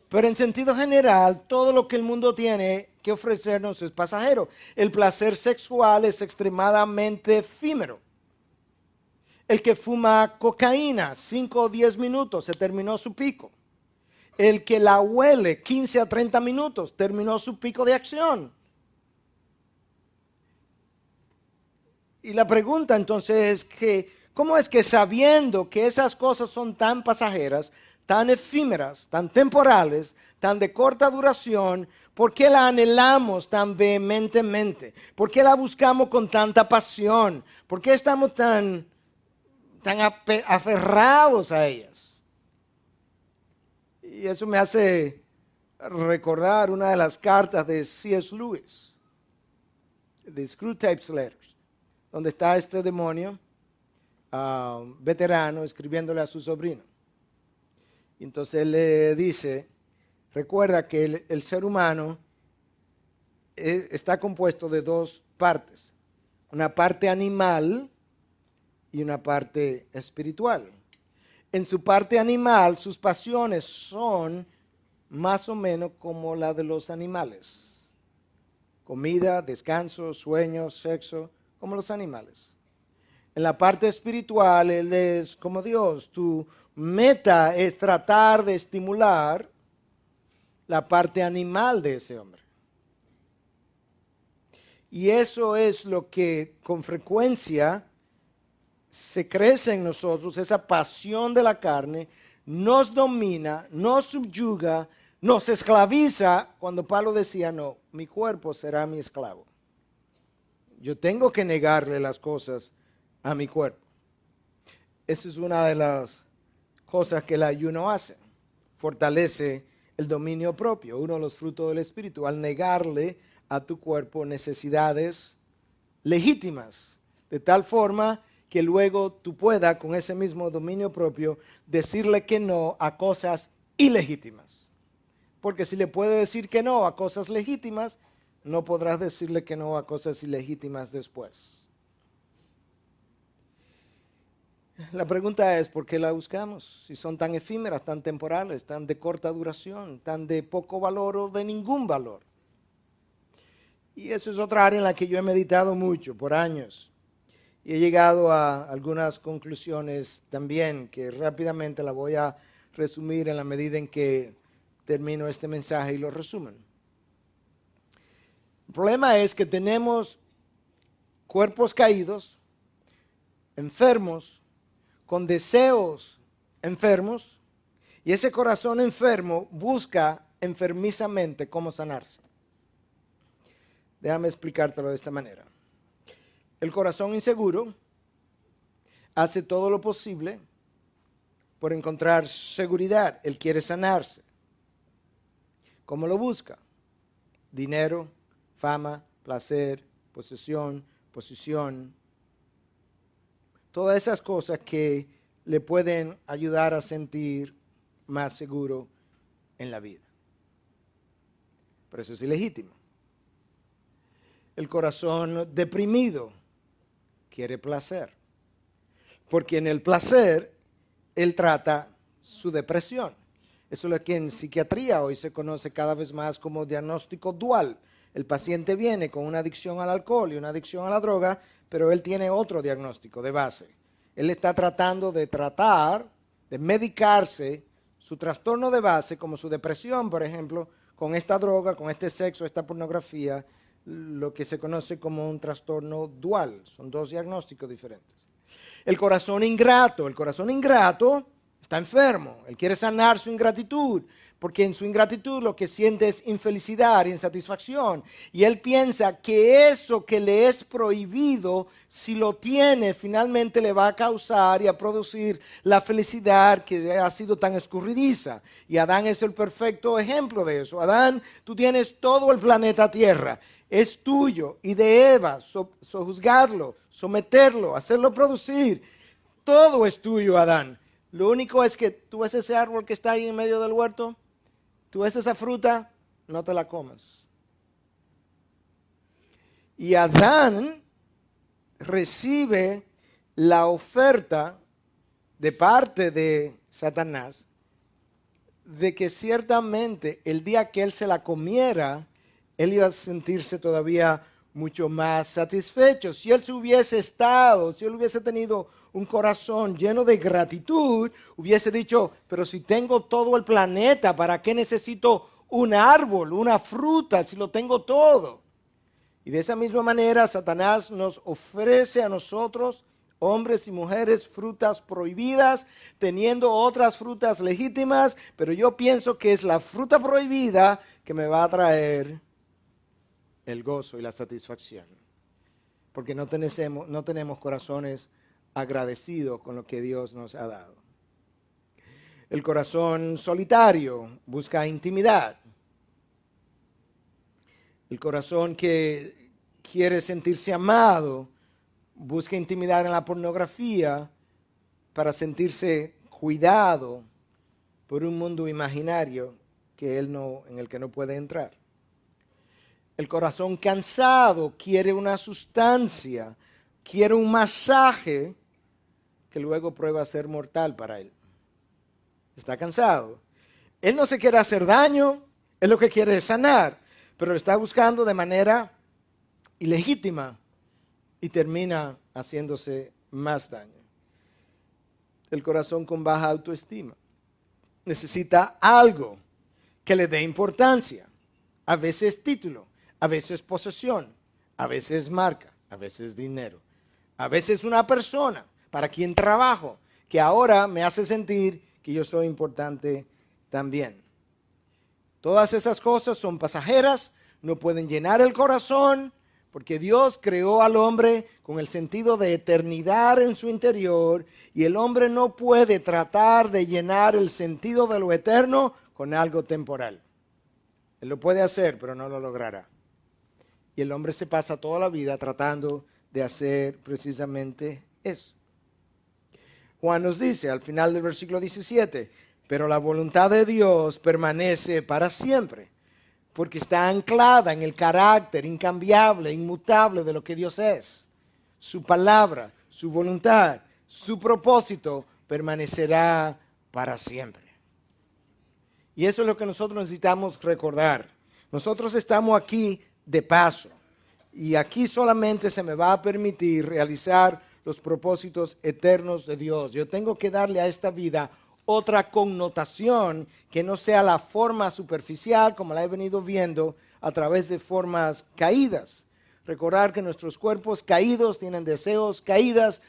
Pero en sentido general, todo lo que el mundo tiene que ofrecernos es pasajero. El placer sexual es extremadamente efímero. El que fuma cocaína 5 o 10 minutos, se terminó su pico. El que la huele 15 a 30 minutos, terminó su pico de acción. Y la pregunta entonces es que, ¿cómo es que sabiendo que esas cosas son tan pasajeras, tan efímeras, tan temporales, tan de corta duración, por qué la anhelamos tan vehementemente? ¿Por qué la buscamos con tanta pasión? ¿Por qué estamos tan aferrados a ellas? Y eso me hace recordar una de las cartas de C.S. Lewis, de Screwtape's Letters, donde está este demonio veterano escribiéndole a su sobrino. Y entonces él le dice, recuerda que el ser humano está compuesto de 2 partes, una parte animal y una parte espiritual. En su parte animal, sus pasiones son más o menos como la de los animales. Comida, descanso, sueños, sexo, como los animales. En la parte espiritual, Él es como Dios. Tu meta es tratar de estimular la parte animal de ese hombre. Y eso es lo que con frecuencia se crece en nosotros, esa pasión de la carne, nos domina, nos subyuga, nos esclaviza, cuando Pablo decía, no, mi cuerpo será mi esclavo. Yo tengo que negarle las cosas a mi cuerpo. Esa es una de las cosas que el ayuno hace. Fortalece el dominio propio, uno de los frutos del Espíritu, al negarle a tu cuerpo necesidades legítimas, de tal forma que luego tú puedas, con ese mismo dominio propio, decirle que no a cosas ilegítimas. Porque si le puedes decir que no a cosas legítimas, no podrás decirle que no a cosas ilegítimas después. La pregunta es, ¿por qué la buscamos? Si son tan efímeras, tan temporales, tan de corta duración, tan de poco valor o de ningún valor. Y eso es otra área en la que yo he meditado mucho por años. Y he llegado a algunas conclusiones también que rápidamente la voy a resumir en la medida en que termino este mensaje y lo resumen. El problema es que tenemos cuerpos caídos, enfermos, con deseos enfermos, y ese corazón enfermo busca enfermizamente cómo sanarse. Déjame explicártelo de esta manera. El corazón inseguro hace todo lo posible por encontrar seguridad. Él quiere sanarse. ¿Cómo lo busca? Dinero, fama, placer, posesión, posición. Todas esas cosas que le pueden ayudar a sentir más seguro en la vida. Pero eso es ilegítimo. El corazón deprimido quiere placer, porque en el placer él trata su depresión. Eso es lo que en psiquiatría hoy se conoce cada vez más como diagnóstico dual. El paciente viene con una adicción al alcohol y una adicción a la droga, pero él tiene otro diagnóstico de base. Él está tratando de medicarse su trastorno de base, como su depresión, por ejemplo, con esta droga, con este sexo, esta pornografía, lo que se conoce como un trastorno dual. Son dos diagnósticos diferentes. El corazón ingrato está enfermo. Él quiere sanar su ingratitud, porque en su ingratitud lo que siente es infelicidad, insatisfacción. Y él piensa que eso que le es prohibido, si lo tiene, finalmente le va a causar y a producir la felicidad que ha sido tan escurridiza. Y Adán es el perfecto ejemplo de eso. Adán, tú tienes todo el planeta Tierra. Es tuyo, y de Eva, sojuzgarlo, someterlo, hacerlo producir. Todo es tuyo, Adán. Lo único es que tú ves ese árbol que está ahí en medio del huerto, tú ves esa fruta, no te la comas. Y Adán recibe la oferta de parte de Satanás de que ciertamente el día que él se la comiera, él iba a sentirse todavía mucho más satisfecho. Si él hubiese tenido un corazón lleno de gratitud, hubiese dicho, pero si tengo todo el planeta, ¿para qué necesito un árbol, una fruta, si lo tengo todo? Y de esa misma manera, Satanás nos ofrece a nosotros, hombres y mujeres, frutas prohibidas, teniendo otras frutas legítimas, pero yo pienso que es la fruta prohibida que me va a traer el gozo y la satisfacción, porque no tenemos corazones agradecidos con lo que Dios nos ha dado. El corazón solitario busca intimidad. El corazón que quiere sentirse amado busca intimidad en la pornografía para sentirse cuidado por un mundo imaginario en el que no puede entrar. El corazón cansado quiere una sustancia, quiere un masaje que luego prueba a ser mortal para él. Está cansado. Él no se quiere hacer daño, él lo que quiere es sanar, pero lo está buscando de manera ilegítima y termina haciéndose más daño. del corazón con baja autoestima. Necesita algo que le dé importancia. A veces título, a veces posesión, a veces marca, a veces dinero. A veces una persona para quien trabajo, que ahora me hace sentir que yo soy importante también. Todas esas cosas son pasajeras, no pueden llenar el corazón, porque Dios creó al hombre con el sentido de eternidad en su interior, y el hombre no puede tratar de llenar el sentido de lo eterno con algo temporal. Él lo puede hacer, pero no lo logrará. Y el hombre se pasa toda la vida tratando de hacer precisamente eso. Juan nos dice al final del versículo 17, pero la voluntad de Dios permanece para siempre, porque está anclada en el carácter incambiable, inmutable de lo que Dios es. Su palabra, su voluntad, su propósito permanecerá para siempre. Y eso es lo que nosotros necesitamos recordar. Nosotros estamos aquí de paso. Y aquí solamente se me va a permitir realizar los propósitos eternos de Dios. Yo tengo que darle a esta vida otra connotación que no sea la forma superficial como la he venido viendo a través de formas caídas. Recordar que nuestros cuerpos caídos tienen deseos caídos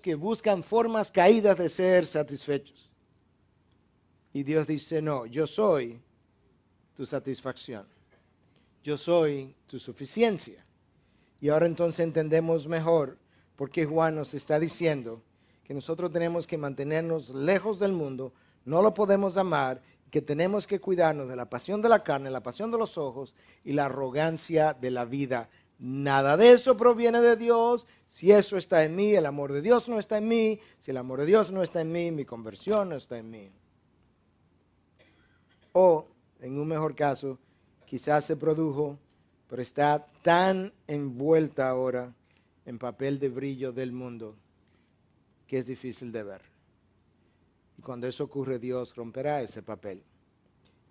que buscan formas caídas de ser satisfechos. Y Dios dice, no, yo soy tu satisfacción. Yo soy tu suficiencia. Y ahora entonces entendemos mejor por qué Juan nos está diciendo que nosotros tenemos que mantenernos lejos del mundo, no lo podemos amar, que tenemos que cuidarnos de la pasión de la carne, la pasión de los ojos y la arrogancia de la vida. Nada de eso proviene de Dios. Si eso está en mí, el amor de Dios no está en mí. Si el amor de Dios no está en mí, mi conversión no está en mí. O, en un mejor caso, quizás se produjo, pero está tan envuelta ahora en papel de brillo del mundo que es difícil de ver. Y cuando eso ocurre, Dios romperá ese papel,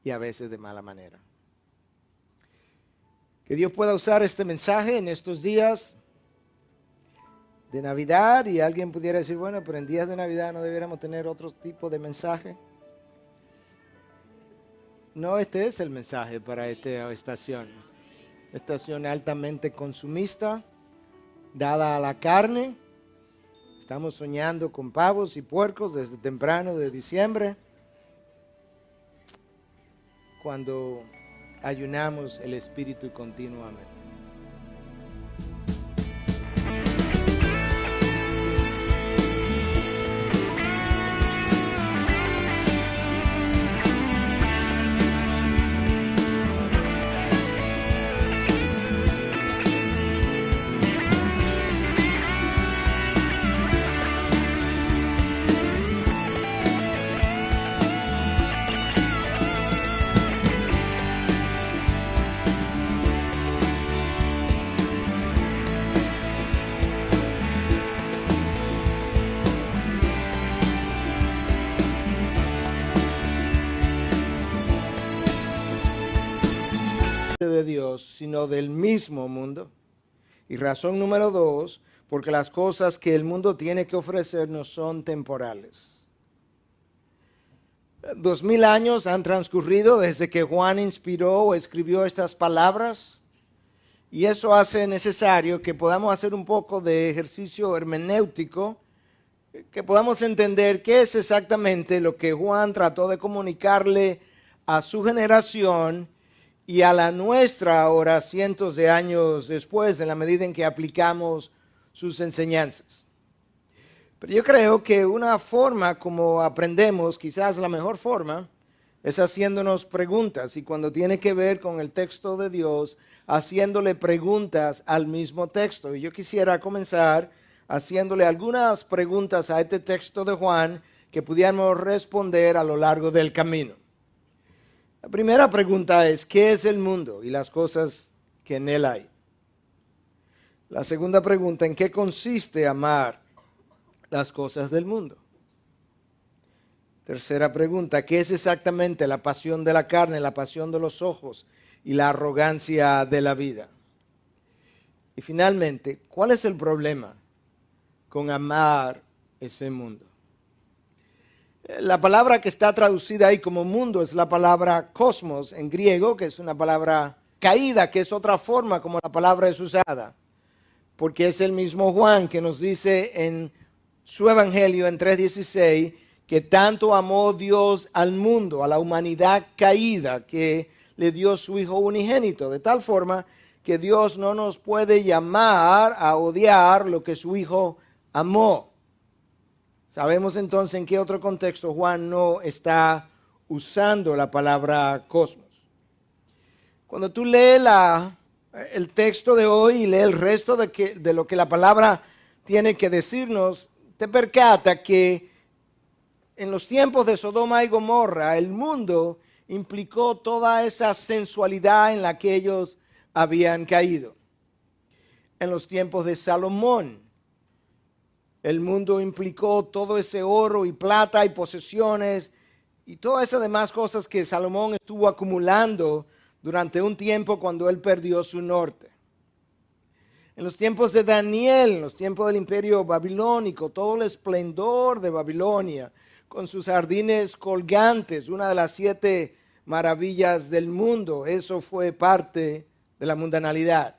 y a veces de mala manera. Que Dios pueda usar este mensaje en estos días de Navidad, y alguien pudiera decir, bueno, pero en días de Navidad no debiéramos tener otro tipo de mensaje. No, este es el mensaje para esta estación. Estación altamente consumista, dada a la carne. Estamos soñando con pavos y puercos desde temprano de diciembre, cuando ayunamos el espíritu continuamente. De Dios, sino del mismo mundo. Y razón número 2, porque las cosas que el mundo tiene que ofrecernos son temporales. 2000 años han transcurrido desde que Juan inspiró o escribió estas palabras, y eso hace necesario que podamos hacer un poco de ejercicio hermenéutico, que podamos entender qué es exactamente lo que Juan trató de comunicarle a su generación y a la nuestra ahora, cientos de años después, en la medida en que aplicamos sus enseñanzas. Pero yo creo que una forma como aprendemos, quizás la mejor forma, es haciéndonos preguntas, y cuando tiene que ver con el texto de Dios, haciéndole preguntas al mismo texto. Y yo quisiera comenzar haciéndole algunas preguntas a este texto de Juan que pudiéramos responder a lo largo del camino. La primera pregunta es, ¿qué es el mundo y las cosas que en él hay? La segunda pregunta, ¿en qué consiste amar las cosas del mundo? Tercera pregunta, ¿qué es exactamente la pasión de la carne, la pasión de los ojos y la arrogancia de la vida? Y finalmente, ¿cuál es el problema con amar ese mundo? La palabra que está traducida ahí como mundo es la palabra cosmos en griego, que es una palabra caída, que es otra forma como la palabra es usada. Porque es el mismo Juan que nos dice en su evangelio en 3:16 que tanto amó Dios al mundo, a la humanidad caída, que le dio su Hijo unigénito, de tal forma que Dios no nos puede llamar a odiar lo que su Hijo amó. Sabemos entonces en qué otro contexto Juan no está usando la palabra cosmos. Cuando tú lees el texto de hoy y lees el resto de lo que la palabra tiene que decirnos, te percata que en los tiempos de Sodoma y Gomorra el mundo implicó toda esa sensualidad en la que ellos habían caído. En los tiempos de Salomón, el mundo implicó todo ese oro y plata y posesiones y todas esas demás cosas que Salomón estuvo acumulando durante un tiempo cuando él perdió su norte. En los tiempos de Daniel, en los tiempos del imperio babilónico, todo el esplendor de Babilonia, con sus jardines colgantes, una de las 7 maravillas del mundo, eso fue parte de la mundanalidad.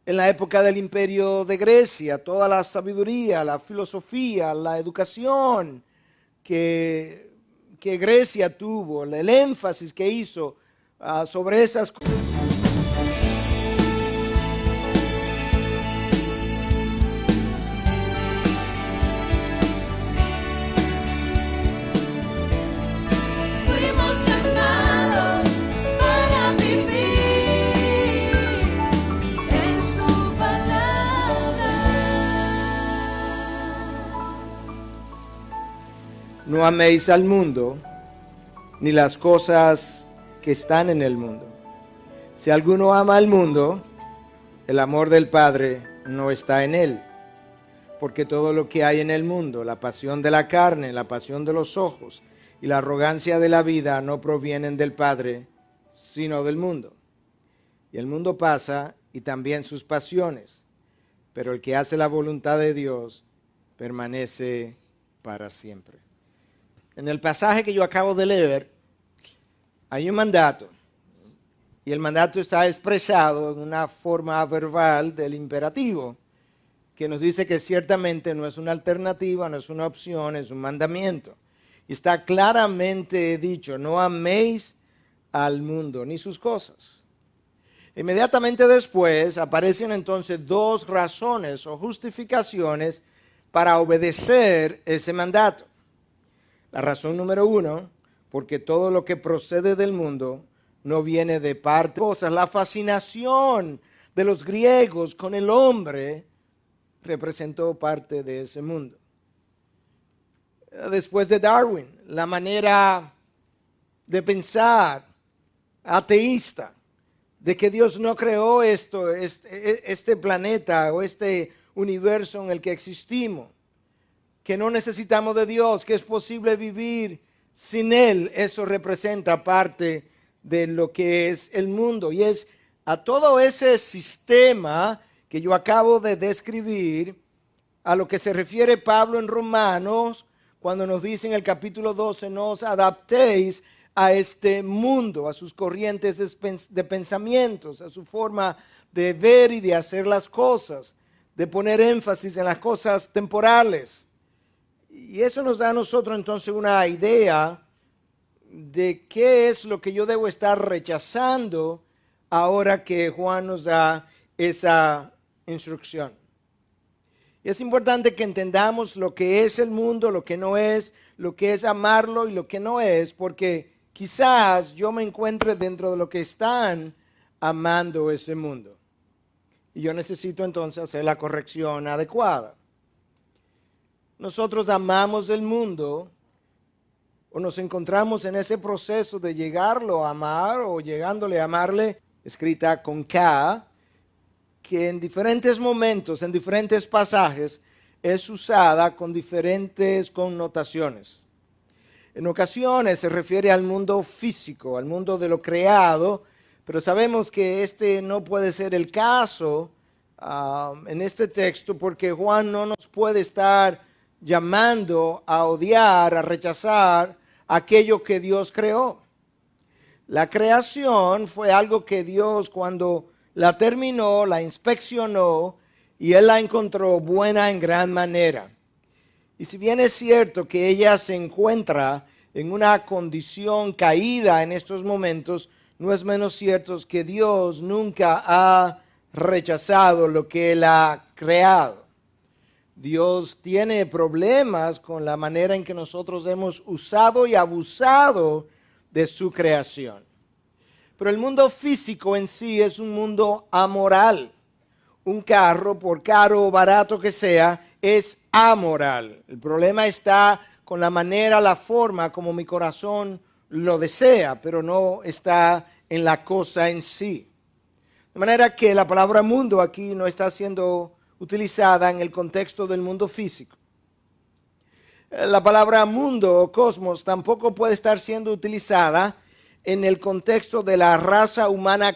En la época del imperio de Grecia, toda la sabiduría, la filosofía, la educación que Grecia tuvo, el énfasis que hizo sobre esas cosas. Fuimos llamados para vivir en su palabra. No améis al mundo, ni las cosas que están en el mundo. Si alguno ama al mundo, el amor del Padre no está en él. Porque todo lo que hay en el mundo, la pasión de la carne, la pasión de los ojos y la arrogancia de la vida no provienen del Padre, sino del mundo. Y el mundo pasa y también sus pasiones, pero el que hace la voluntad de Dios permanece para siempre. En el pasaje que yo acabo de leer, hay un mandato, y el mandato está expresado en una forma verbal del imperativo, que nos dice que ciertamente no es una alternativa, no es una opción, es un mandamiento. Y está claramente dicho, no améis al mundo ni sus cosas. Inmediatamente después aparecen entonces 2 razones o justificaciones para obedecer ese mandato. La razón número 1, porque todo lo que procede del mundo no viene de parte de cosas. La fascinación de los griegos con el hombre representó parte de ese mundo. Después de Darwin, la manera de pensar ateísta, de que Dios no creó este planeta o este universo en el que existimos, que no necesitamos de Dios, que es posible vivir sin Él, eso representa parte de lo que es el mundo. Y es a todo ese sistema que yo acabo de describir, a lo que se refiere Pablo en Romanos, cuando nos dice en el capítulo 12, no os adaptéis a este mundo, a sus corrientes de pensamientos, a su forma de ver y de hacer las cosas, de poner énfasis en las cosas temporales. Y eso nos da a nosotros entonces una idea de qué es lo que yo debo estar rechazando ahora que Juan nos da esa instrucción. Y es importante que entendamos lo que es el mundo, lo que no es, lo que es amarlo y lo que no es, porque quizás yo me encuentre dentro de lo que están amando ese mundo. Y yo necesito entonces hacer la corrección adecuada. Nosotros amamos el mundo o nos encontramos en ese proceso de llegarlo a amar o llegándole a amarle, escrita con K, que en diferentes momentos, en diferentes pasajes, es usada con diferentes connotaciones. En ocasiones se refiere al mundo físico, al mundo de lo creado, pero sabemos que este no puede ser el caso en este texto porque Juan no nos puede estar llamando a odiar, a rechazar aquello que Dios creó. La creación fue algo que Dios, cuando la terminó, la inspeccionó y Él la encontró buena en gran manera. Y si bien es cierto que ella se encuentra en una condición caída en estos momentos, no es menos cierto que Dios nunca ha rechazado lo que Él ha creado. Dios tiene problemas con la manera en que nosotros hemos usado y abusado de su creación. Pero el mundo físico en sí es un mundo amoral. Un carro, por caro o barato que sea, es amoral. El problema está con la manera, la forma como mi corazón lo desea, pero no está en la cosa en sí. De manera que la palabra mundo aquí no está siendo utilizada en el contexto del mundo físico. La palabra mundo o cosmos tampoco puede estar siendo utilizada en el contexto de la raza humana